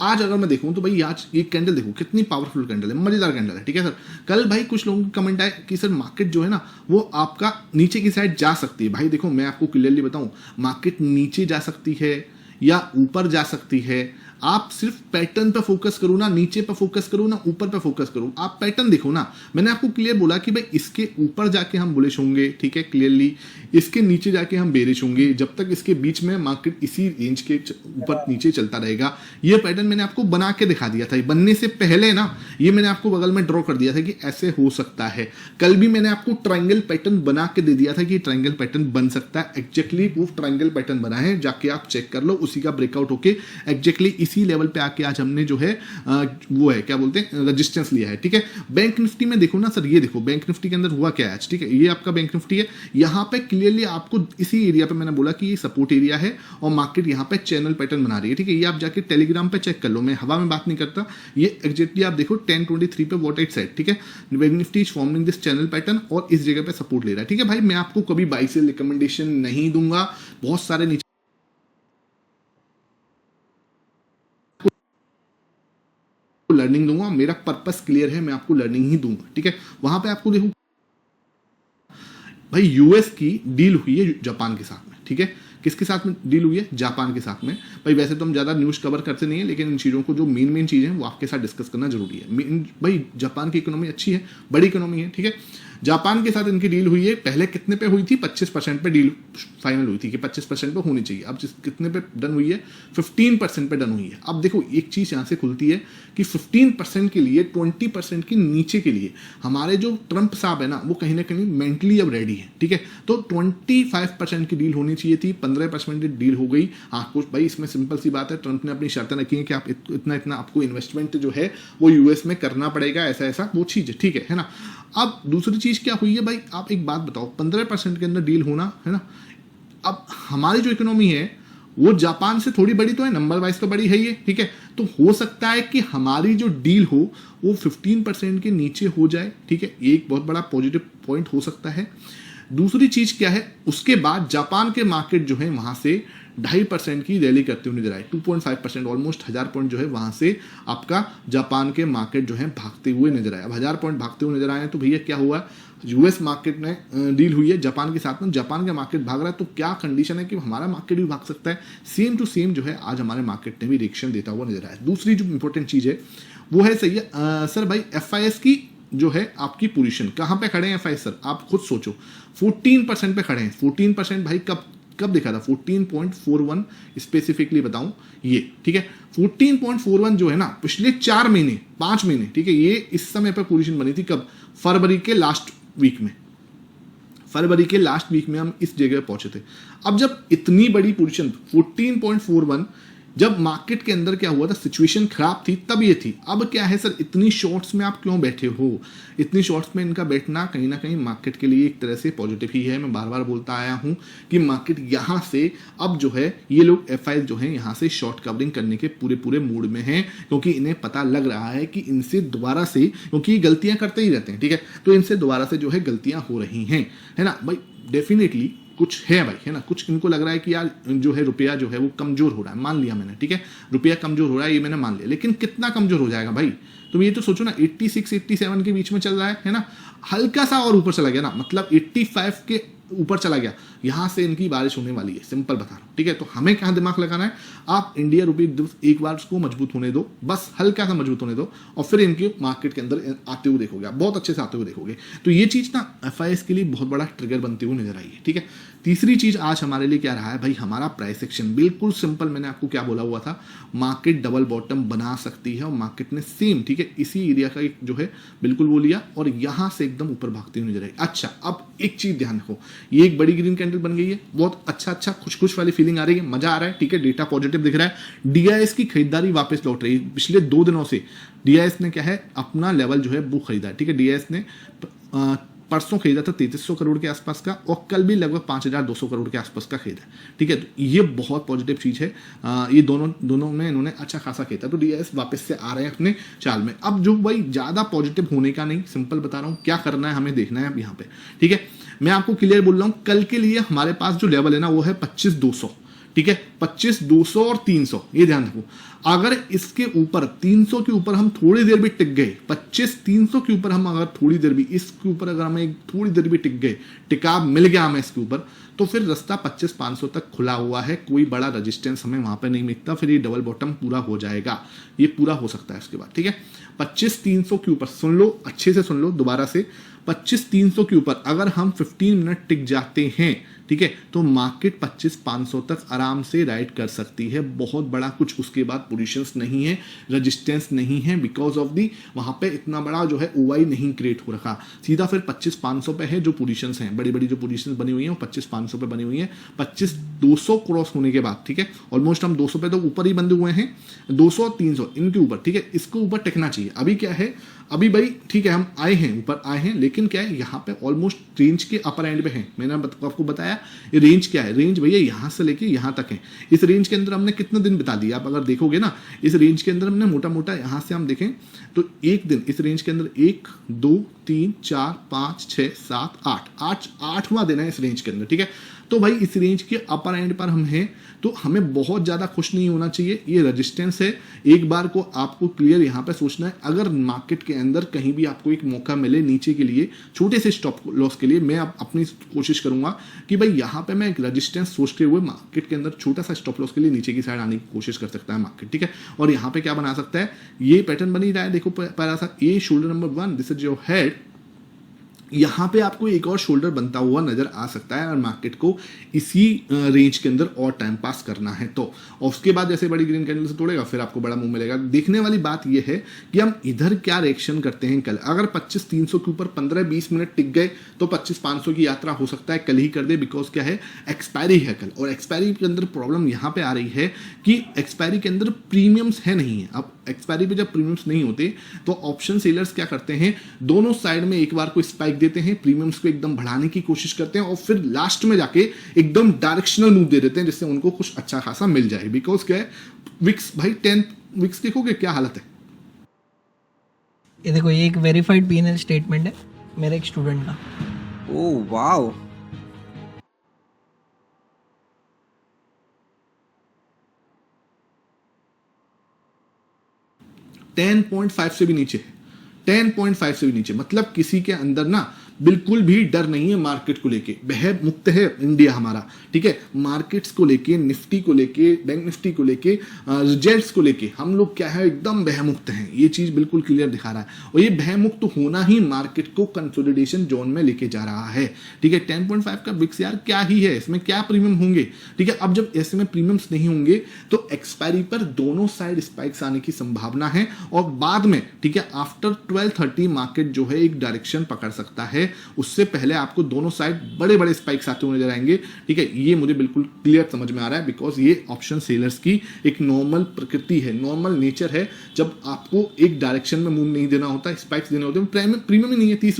आज अगर मैं देखूं तो भाई आज ये कैंडल देखो कितनी पावरफुल कैंडल है, मजेदार कैंडल है, ठीक है सर। कल भाई कुछ लोगों के कमेंट आए कि सर मार्केट जो है ना वो आपका नीचे की साइड जा सकती है। भाई देखो मैं आपको क्लियरली बताऊं, मार्केट नीचे जा सकती है या ऊपर जा सकती है। आप सिर्फ पैटर्न पे फोकस करो ना, नीचे पे फोकस करो ना ऊपर पे फोकस करो, आप पैटर्न देखो ना। मैंने आपको क्लियर बोला कि भाई इसके ऊपर जाके हम बुलिश होंगे, ठीक है क्लियरली, इसके नीचे जाके हम बेरिश होंगे। जब तक इसके बीच में मार्केट इसी रेंज के ऊपर नीचे चलता रहेगा, ये पैटर्न मैंने आपको बना के दिखा दिया था बनने से पहले ना, ये मैंने आपको बगल में ड्रॉ कर दिया था कि ऐसे हो सकता है। कल भी मैंने आपको ट्रायंगल पैटर्न बना के दे दिया था कि ट्रायंगल पैटर्न बन सकता है। एग्जैक्टली वो ट्रायंगल पैटर्न बना है, जाके आप चेक कर लो, उसी का ब्रेकआउट होके एग्जैक्टली इसी लेवल पे आके आज हमने जो है वो है क्या बोलते हैं रेजिस्टेंस लिया है, ठीक है। बैंक निफ्टी में देखो ना सर, ये देखो बैंक निफ्टी के अंदर हुआ क्या है आज, ठीक है। ये आपका बैंक निफ्टी है, यहाँ पे क्लियरली आपको इसी एरिया पे मैंने बोला कि ये सपोर्ट एरिया है और मार्केट यहाँ पे चैनल पैटर्न बना रही है, ठीक है। ये आप जाके टेलीग्राम पे चेक कर लो, मैं हवा में बात नहीं करता। ये एग्जैक्टली आप देखो 1023 पे वॉट इट सेट, ठीक है। Bank Nifty is forming this channel pattern और इस जगह पे सपोर्ट ले रहा है, ठीक है। भाई मैं आपको कभी बाई सेल रिकमेंडेशन नहीं दूंगा, बहुत सारे नीचे लर्निंग दूंगा, मेरा पर्पस क्लियर है, मैं आपको लर्निंग ही दूंगा, ठीक है। वहां पे आपको देखो भाई यूएस की डील हुई है जापान के साथ में, ठीक है। किसके साथ में डील हुई है? जापान के साथ में। भाई वैसे तो हम ज़्यादा न्यूज़ कवर करते नहीं है, लेकिन इन चीज़ों को जो मेन चीज़ें हैं वो आपके साथ डिस्कस करना जरूरी है। भाई जापान की इकोनॉमी अच्छी है, बड़ी इकोनॉमी है, ठीक है। जापान के साथ इनकी डील हुई है, पहले कितने पे हुई थी? 25% पे डील फाइनल हुई थी कि 25% पे होनी चाहिए। अब जिस कितने पे डन हुई है? 15% पे डन हुई है। अब देखो एक चीज़ यहाँ से खुलती है कि 15% के लिए 20% के नीचे के लिए हमारे जो ट्रंप साहब है ना वो कहीं ना कहीं मेंटली अब रेडी है, ठीक है। तो 25% की डील होनी चाहिए थी, 15% की डील हो गई। हाँ कुछ भाई इसमें सिंपल सी बात है, ट्रंप ने अपनी शर्तें रखी हैं कि आप इतना आपको इन्वेस्टमेंट जो है वो यूएस में करना पड़ेगा, ऐसा वो चीज़ है, ठीक है ना। अब दूसरी चीज़ क्या हुई है भाई, आप एक बात बताओ, 15% के अंदर डील होना है ना। अब हमारी जो इकोनॉमी है वो जापान से थोड़ी बड़ी तो है, नंबर वाइज तो बड़ी है ये, ठीक है। तो हो सकता है कि हमारी जो डील हो वो 15% के नीचे हो जाए, ठीक है। एक बहुत बड़ा पॉजिटिव पॉइंट हो सकता है। दूसरी चीज क्या है, उसके बाद जापान के मार्केट जो है वहां से 2.5% की रैली करते हुए नजर आए, 2.5% ऑलमोस्ट 1000 पॉइंट जो है वहां से आपका जापान के मार्केट जो है भागते हुए नजर आए। अब 1000 पॉइंट भागते हुए नजर आए तो भैया क्या हुआ, यूएस मार्केट में डील हुई है जापान के साथ में, जापान का मार्केट भाग रहा है, तो क्या कंडीशन है कि हमारा मार्केट भी भाग सकता है। सेम टू सेम जो है आज हमारे मार्केट ने भी रिएक्शन देता हुआ नजर आया। दूसरी जो इंपॉर्टेंट चीज है वो है सही है सर भाई एफआईएस की जो है आपकी पोजीशन कहां पे खड़े हैं एफआईएस सर, आप खुद सोचो 14% पे खड़े हैं। 14% भाई कब दिखा था? 14.41 स्पेसिफिकली बताऊं ये, ठीक है। 14.41 जो है ना पिछले 4 महीने 5 महीने, ठीक है, ये इस समय पे पोजीशन बनी थी कब? फरवरी के लास्ट वीक में, फरवरी के लास्ट वीक में हम इस जगह पहुंचे थे। अब जब इतनी बड़ी पोजीशन 14.41, जब मार्केट के अंदर क्या हुआ था, सिचुएशन खराब थी, तब ये थी। अब क्या है सर, इतनी शॉर्ट्स में आप क्यों बैठे हो? इतनी शॉर्ट्स में इनका बैठना कहीं ना कहीं मार्केट के लिए एक तरह से पॉजिटिव ही है। मैं बार बार बोलता आया हूं कि मार्केट यहां से अब जो है ये लोग एफआई जो है यहां से शॉर्ट कवरिंग करने के पूरे मूड में हैं, क्योंकि इन्हें पता लग रहा है कि इनसे दोबारा से, क्योंकि गलतियां करते ही रहते हैं, ठीक है, तो इनसे दोबारा से जो है गलतियां हो रही हैं, है ना भाई। डेफिनेटली कुछ है भाई, है ना, कुछ इनको लग रहा है कि यार जो है रुपया जो है वो कमजोर हो रहा है, मान लिया मैंने, ठीक है, रुपया कमजोर हो रहा है ये मैंने मान लिया, लेकिन कितना कमजोर हो जाएगा भाई? तुम ये तो सोचो ना, 86 87 के बीच में चल रहा है ना, हल्का सा और ऊपर चला गया ना, मतलब 85 के ऊपर चला गया, यहां से इनकी बारिश होने वाली है, सिंपल बता रहा हूं, ठीक है। तो हमें कहां दिमाग लगाना है, आप इंडिया रुपये एक बार उसको मजबूत होने दो, बस हल्का सा मजबूत होने दो, और फिर इनके मार्केट के अंदर आते हुए देखोगे, आप बहुत अच्छे से आते हुए देखोगे। तो ये चीज ना एफआईएस के लिए बहुत बड़ा ट्रिगर बनते हुए नजर आई है, ठीक है। तीसरी चीज आज हमारे लिए क्या रहा है भाई, हमारा प्राइस एक्शन बिल्कुल सिंपल। मैंने आपको क्या बोला हुआ था, मार्केट डबल बॉटम बना सकती है, और मार्केट ने सेम, ठीक है, इसी एरिया का एक जो है बिल्कुल वो लिया और यहां से एकदम ऊपर भागती हुई नजर आई। अच्छा अब एक चीज ध्यान रखो, ये एक बड़ी ग्रीन कैंडल बन गई है, बहुत अच्छा खुश वाली फीलिंग आ रही है, मजा आ रहा है, ठीक है, डेटा पॉजिटिव दिख रहा है। डीआईएस की खरीदारी वापस लौट रही है। पिछले 2 दिनों से डीआईएस ने क्या है अपना लेवल जो है वो खरीदा है, ठीक है। डीआईएस ने परसों खरीदा था 3300 करोड़ के आसपास का, और कल भी लगभग 5200 करोड़ के आसपास का खरीदा, ठीक है। तो ये बहुत पॉजिटिव चीज है। ये दोनों में इन्होंने अच्छा खासा खरीदा, तो डीआईएस वापस से आ रहे हैं अपने चाल में। अब जो भाई ज्यादा पॉजिटिव होने का नहीं, सिंपल बता रहा हूं क्या करना है, हमें देखना है अब यहाँ पे, ठीक है। मैं आपको क्लियर बोल रहा हूं, कल के लिए हमारे पास जो लेवल है ना वो है 25200, ठीक है, 25, 200 और 300, ये ध्यान रखो। अगर इसके ऊपर 300 के ऊपर हम थोड़ी देर भी टिक गए, 25, 300 के ऊपर हम अगर थोड़ी देर भी इसके ऊपर अगर हमें थोड़ी देर भी टिक गए, टिकाव मिल गया हमें इसके ऊपर, तो फिर रास्ता 25, 500 तक खुला हुआ है, कोई बड़ा रेजिस्टेंस हमें वहां पे नहीं मिलता, फिर ये डबल बॉटम पूरा हो जाएगा, ये पूरा हो सकता है उसके बाद। ठीक है, 25, 300 के ऊपर सुन लो, अच्छे से सुन लो दोबारा से, 25, 300 के ऊपर अगर हम 15 मिनट टिक जाते हैं, ठीक है, तो मार्केट 25, 500 तक आराम से राइड कर सकती है। बहुत बड़ा कुछ उसके बाद पोजीशंस नहीं है, रेजिस्टेंस नहीं है, बिकॉज ऑफ दी वहां पे इतना बड़ा जो है ओवाई नहीं क्रिएट हो रखा, सीधा फिर 25, 500 पे है जो पोजीशंस हैं, बड़ी बड़ी जो पोजीशंस बनी हुई हैं वो 25, 500 पे बनी हुई हैं। 25, 200 क्रॉस होने के बाद, ठीक है, ऑलमोस्ट हम 200 पे तो ऊपर ही बंधे हुए हैं, 200 और 300 इनके ऊपर, ठीक है, इसको ऊपर टिकना चाहिए। अभी क्या है, अभी भाई ठीक है हम आए हैं, ऊपर आए हैं, लेकिन क्या है यहाँ पे ऑलमोस्ट रेंज के अपर एंड पे हैं। मैंने आपको बताया ये रेंज क्या है, रेंज भैया यहाँ से लेके यहाँ तक है। इस रेंज के अंदर हमने कितने दिन बिता दिया, आप अगर देखोगे ना, इस रेंज के अंदर हमने मोटा मोटा यहाँ से हम देखें तो एक दिन इस रेंज के अंदर 1, 2, 3, 4, 5, 6, 7, 8, आठवां दिन है इस रेंज के अंदर। ठीक है, तो भाई इस रेंज के अपर एंड पर हम हैं, तो हमें बहुत ज़्यादा खुश नहीं होना चाहिए। ये रेजिस्टेंस है, एक बार को आपको क्लियर यहाँ पे सोचना है। अगर मार्केट के अंदर कहीं भी आपको एक मौका मिले नीचे के लिए, छोटे से स्टॉप लॉस के लिए, मैं अपनी कोशिश करूंगा कि भाई यहाँ पे मैं एक रेजिस्टेंस सोचते हुए मार्केट के अंदर छोटा सा स्टॉप लॉस के लिए नीचे की साइड आने की कोशिश कर सकता है मार्केट। ठीक है, और यहाँ पे क्या बना सकता है, ये पैटर्न बनी रहा है, देखो पहला सा ये shoulder number 1, this is your head, यहाँ पे आपको एक और शोल्डर बनता हुआ नजर आ सकता है और मार्केट को इसी रेंज के अंदर और टाइम पास करना है। तो और उसके बाद जैसे बड़ी ग्रीन कैंडल से तोड़ेगा फिर आपको बड़ा मूव मिलेगा। देखने वाली बात यह है कि हम इधर क्या रिएक्शन करते हैं कल। अगर 25, 300 के ऊपर 15-20 मिनट टिक गए तो 25, 500 की यात्रा हो सकता है कल ही कर दे, बिकॉज क्या है, एक्सपायरी है कल। और एक्सपायरी के अंदर प्रॉब्लम यहाँ पे आ रही है कि एक्सपायरी के अंदर प्रीमियम्स है नहीं है। अब एक्सपायरी पे जब प्रीमियम्स नहीं होते तो ऑप्शन सेलर्स क्या करते हैं, दोनों साइड में एक बार को स्पाइक देते हैं, प्रीमियम्स को एकदम बढ़ाने की कोशिश करते हैं और फिर लास्ट में जाके एकदम डायरेक्शनल मूव दे देते हैं जिससे उनको कुछ अच्छा खासा मिल जाए। बिकॉज क्या है, विक्स भाई 10 विक्स देखोगे क्या हालत है। ये देखो, ये एक वेरीफाइड पीएनएल स्टेटमेंट है मेरे एक स्टूडेंट का। ओह वाओ, 10.5 से भी नीचे है, 10.5 से भी नीचे, मतलब किसी के अंदर ना बिल्कुल भी डर नहीं है मार्केट को लेके, भय मुक्त है इंडिया हमारा। ठीक है, मार्केट्स को लेके, निफ्टी को लेके, बैंक निफ्टी को लेके, रिजल्ट्स को लेके हम लोग क्या है, एकदम भय मुक्त हैं। ये चीज बिल्कुल क्लियर दिखा रहा है और ये भय मुक्त होना ही मार्केट को कंसोलिडेशन जोन में लेके जा रहा है। ठीक है, 10.5 का बिक्स यार क्या ही है, इसमें क्या प्रीमियम होंगे। ठीक है, अब जब ऐसे में प्रीमियम्स नहीं होंगे तो एक्सपायरी पर दोनों साइड स्पाइक्स आने की संभावना है और बाद में, ठीक है, आफ्टर 12:30 मार्केट जो है एक डायरेक्शन पकड़ सकता है। उससे पहले आपको दोनों साइड बड़े बड़े स्पाइक्स आते हुए नजर आएंगे। ठीक है, ये मुझे बिल्कुल क्लियर समझ में आ रहा है, बिकॉज ये ऑप्शन सेलर्स की एक नॉर्मल प्रकृति है, नॉर्मल नेचर है। जब आपको एक डायरेक्शन में मूव नहीं देना होता, स्पाइक्स देने होते हैं, प्रीमियम ही नहीं है, 30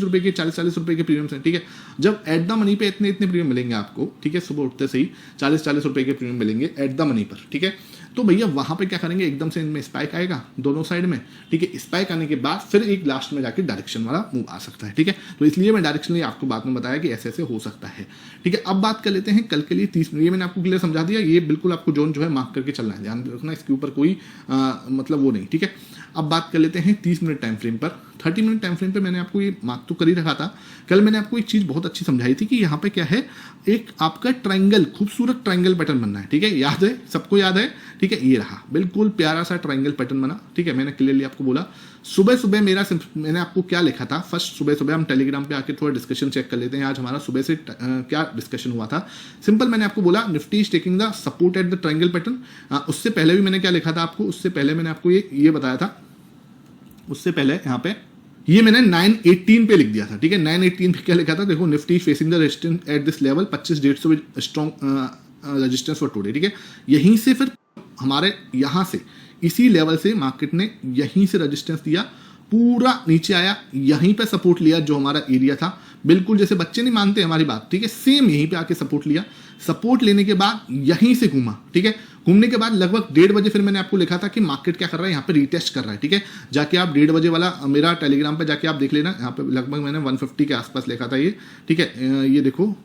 रुपए के, 40 रुपए के प्रीमियम्स हैं। ठीक है, जब एट द मनी पे इतने प्रीमियम मिलेंगे आपको, ठीक है, सुबह उठते से ही 40 रुपए के प्रीमियम मिलेंगे एट द मनी पर। ठीक है, तो भैया वहां पे क्या करेंगे, एकदम से इनमें स्पाइक आएगा दोनों साइड में। ठीक है, स्पाइक आने के बाद फिर एक लास्ट में जाके डायरेक्शन वाला मूव आ सकता है। ठीक है, तो इसलिए मैं डायरेक्शनली आपको बाद में बताया कि ऐसे ऐसे हो सकता है। ठीक है, अब बात कर लेते हैं कल के लिए 30 मिनट। ये मैंने आपको क्लियर समझा दिया, ये बिल्कुल आपको जोन जो है मार्क करके चलना है, ध्यान रखना इसके ऊपर कोई मतलब वो नहीं। ठीक है, अब बात कर लेते हैं 30 मिनट टाइम फ्रेम पर। 30 मिनट टाइम फ्रेम पे मैंने आपको ये मार्क तो कर ही रखा था। कल मैंने आपको एक चीज बहुत अच्छी समझाई थी कि यहाँ पे क्या है, एक आपका ट्रायंगल, खूबसूरत ट्रायंगल पैटर्न बनना है। ठीक है, याद है, सबको याद है। ठीक है, ये रहा बिल्कुल प्यारा सा ट्रायंगल पैटर्न बना। ठीक है, मैंने क्लियरली आपको बोला सुबह सुबह मैंने आपको क्या लिखा था। फर्स्ट सुबह सुबह हम टेलीग्राम पे आके थोड़ा डिस्कशन चेक कर लेते हैं आज हमारा सुबह से क्या डिस्कशन हुआ था। सिंपल, मैंने आपको बोला Nifty is taking the support at the triangle pattern. उससे पहले भी मैंने क्या लिखा था आपको, उससे पहले मैंने आपको ये बताया था, उससे पहले यहाँ पे ये मैंने 918 पे लिख दिया था। ठीक है, 918 पे क्या लिखा था, देखो Nifty facing the resistance at this level 25,150 strong resistance for today. ठीक है, यहीं से फिर हमारे यहाँ से इसी लेवल से मार्केट ने यहीं से रेजिस्टेंस दिया, पूरा नीचे आया, यहीं पे सपोर्ट लिया जो हमारा एरिया था। बिल्कुल जैसे बच्चे नहीं मानते हमारी बात, ठीक है, सेम यहीं पे आके सपोर्ट लिया। सपोर्ट लेने के बाद यहीं से घूमा। ठीक है, घूमने के बाद लगभग 1:30 बजे फिर मैंने आपको लिखा था कि मार्केट क्या कर रहा है, यहाँ पे रीटेस्ट कर रहा है। ठीक है, जाके आप 1:30 बजे वाला मेरा टेलीग्राम पे जाके आप देख लेना, यहाँ पे लगभग मैंने 150 के आसपास लिखा था ये। ठीक है, ये देखो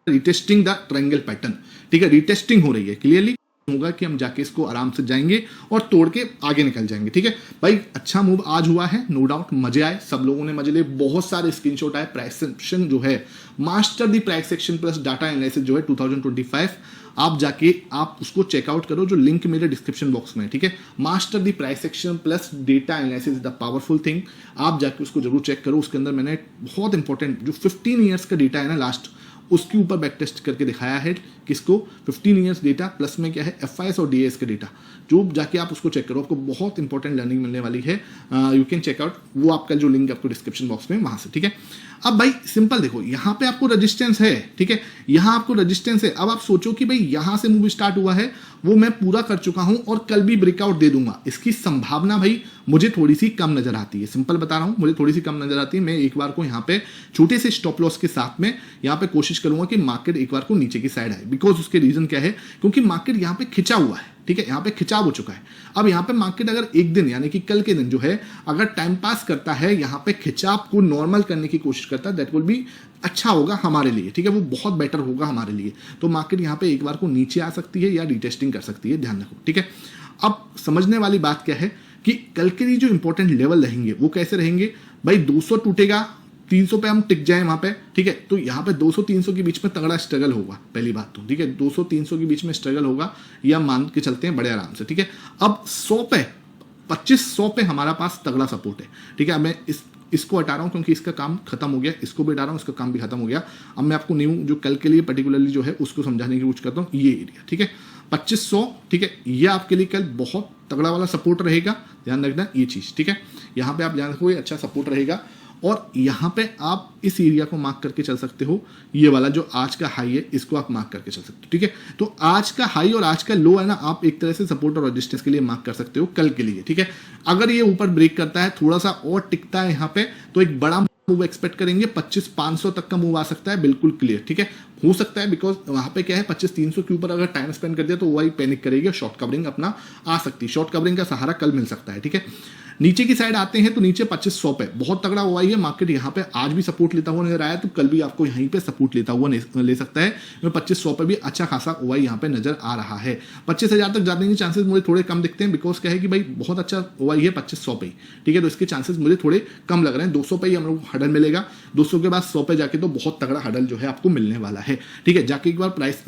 रिटेस्टिंग द ट्रायंगल पैटर्न, ठीक है, रिटेस्टिंग हो रही है, क्लियरली होगा कि हम जाके इसको आराम से जाएंगे और तोड़ के आगे निकल जाएंगे, ठीक है भाई। अच्छा मूव आज हुआ है, नो डाउट मजे आए, सब लोगों ने मजे लिए, बहुत सारे स्क्रीनशॉट आए। प्राइस सेक्शन जो है, मास्टर दी price section plus data analysis जो है 2025, आप जाके आप उसको चेकआउट करो, जो लिंक मेरे डिस्क्रिप्शन बॉक्स में है, ठीक है। Master the price section plus data analysis is the powerful thing, आप जाके उसको जरूर चेक करो। उसके अंदर मैंने बहुत इंपॉर्टेंट जो 15 ईयर्स का डेटा है ना लास्ट, उसके ऊपर बैक टेस्ट करके दिखाया है किसको, 15 ईयर्स डेटा प्लस में क्या है एफआईएस और डीएस का डेटा, जो जाके आप उसको चेक करो, आपको बहुत इंपॉर्टेंट लर्निंग मिलने वाली है। यू कैन चेक आउट, वो आपका जो लिंक आपको डिस्क्रिप्शन बॉक्स में वहां से, ठीक है। अब भाई सिंपल देखो, यहाँ पे आपको रेजिस्टेंस है, ठीक है, यहाँ आपको रेजिस्टेंस है। अब आप सोचो कि भाई यहाँ से मूव स्टार्ट हुआ है, वो मैं पूरा कर चुका हूं और कल भी ब्रेकआउट दे दूंगा, इसकी संभावना भाई मुझे थोड़ी सी कम नजर आती है। सिंपल बता रहा हूं, मुझे थोड़ी सी कम नजर आती है। मैं एक बार को यहाँ पे छोटे से स्टॉप लॉस के साथ में यहाँ पे कोशिश करूंगा कि मार्केट एक बार को नीचे की साइड आए, बिकॉज उसके रीजन क्या है, क्योंकि मार्केट यहाँ पे खिंचा हुआ है, ठीक है, यहाँ पे खिंचाव हो चुका है। अब यहाँ पे मार्केट अगर एक दिन यानी कि कल के दिन जो है अगर टाइम पास करता है, यहाँ पे खिंचाव को नॉर्मल करने की कोशिश करता है, दैट विल बी अच्छा होगा हमारे लिए, ठीक है, वो बहुत बेटर होगा हमारे लिए। तो मार्केट यहाँ पे एक बार को नीचे आ सकती है या रिटेस्टिंग कर सकती है, ध्यान रखो, ठीक है। अब समझने वाली बात क्या है कि कल के लिए जो इंपॉर्टेंट लेवल रहेंगे वो कैसे रहेंगे भाई, 200 टूटेगा, 300 पे हम टिक जाए वहां पे, ठीक है। तो यहाँ पे 200-300 के बीच में तगड़ा स्ट्रगल होगा, पहली बात तो, ठीक है, 200-300 के बीच में स्ट्रगल होगा, या मान के चलते हैं बड़े आराम से, ठीक है। अब 100 पे 2500 पे हमारा पास तगड़ा सपोर्ट है, ठीक है। अब मैं इसको हटा रहा हूं क्योंकि इसका काम खत्म हो गया, इसको भी हटा रहा हूं, इसका काम भी खत्म हो गया। अब मैं आपको न्यू जो कल के लिए पर्टिकुलरली जो है उसको समझाने की कोशिश करता हूं। ये एरिया, ठीक है, 2500, ठीक है, ये आपके लिए कल बहुत तगड़ा वाला सपोर्ट रहेगा, ध्यान रखना ये चीज, ठीक है। यहाँ पे आप ध्यान रखो, ये अच्छा सपोर्ट रहेगा और यहाँ पे आप इस एरिया को मार्क करके चल सकते हो, ये वाला जो आज का हाई है इसको आप मार्क करके चल सकते हो, ठीक है। तो आज का हाई और आज का लो है ना, आप एक तरह से सपोर्ट और रेजिस्टेंस के लिए मार्क कर सकते हो कल के लिए, ठीक है। अगर ये ऊपर ब्रेक करता है, थोड़ा सा और टिकता है यहाँ पे, तो एक बड़ा मूव एक्सपेक्ट करेंगे, 25,500 तक का मूव आ सकता है, बिल्कुल क्लियर, ठीक है। हो सकता है बिकॉज वहां पे क्या है 25,300 के ऊपर अगर टाइम स्पेंड कर दिया तो वही पैनिक करेगी, शॉर्ट कवरिंग अपना आ सकती है, शॉर्ट कवरिंग का सहारा कल मिल सकता है, ठीक है। नीचे की साइड आते हैं तो नीचे 2500 पे बहुत तगड़ा हुआ है मार्केट, यहाँ पे आज भी सपोर्ट लेता हुआ नजर आया, तो कल भी आपको यहीं पे सपोर्ट लेता हुआ ले सकता है। 2500 पे भी अच्छा खासा ओवाई यहाँ पे नजर आ रहा है। 25,000 तक जाने के चांसेस मुझे थोड़े कम दिखते हैं, बिकॉज क्या है कि भाई बहुत अच्छा ओवाई है 2500 पे, ठीक है, तो इसके चांसेस मुझे थोड़े कम लग रहे हैं। 200 पे ही हम लोग हडल मिलेगा, 200 के बाद 100 पे जाके तो बहुत तगड़ा हडल जो है आपको मिलने वाला है, ठीक है। जाके एक बार प्राइस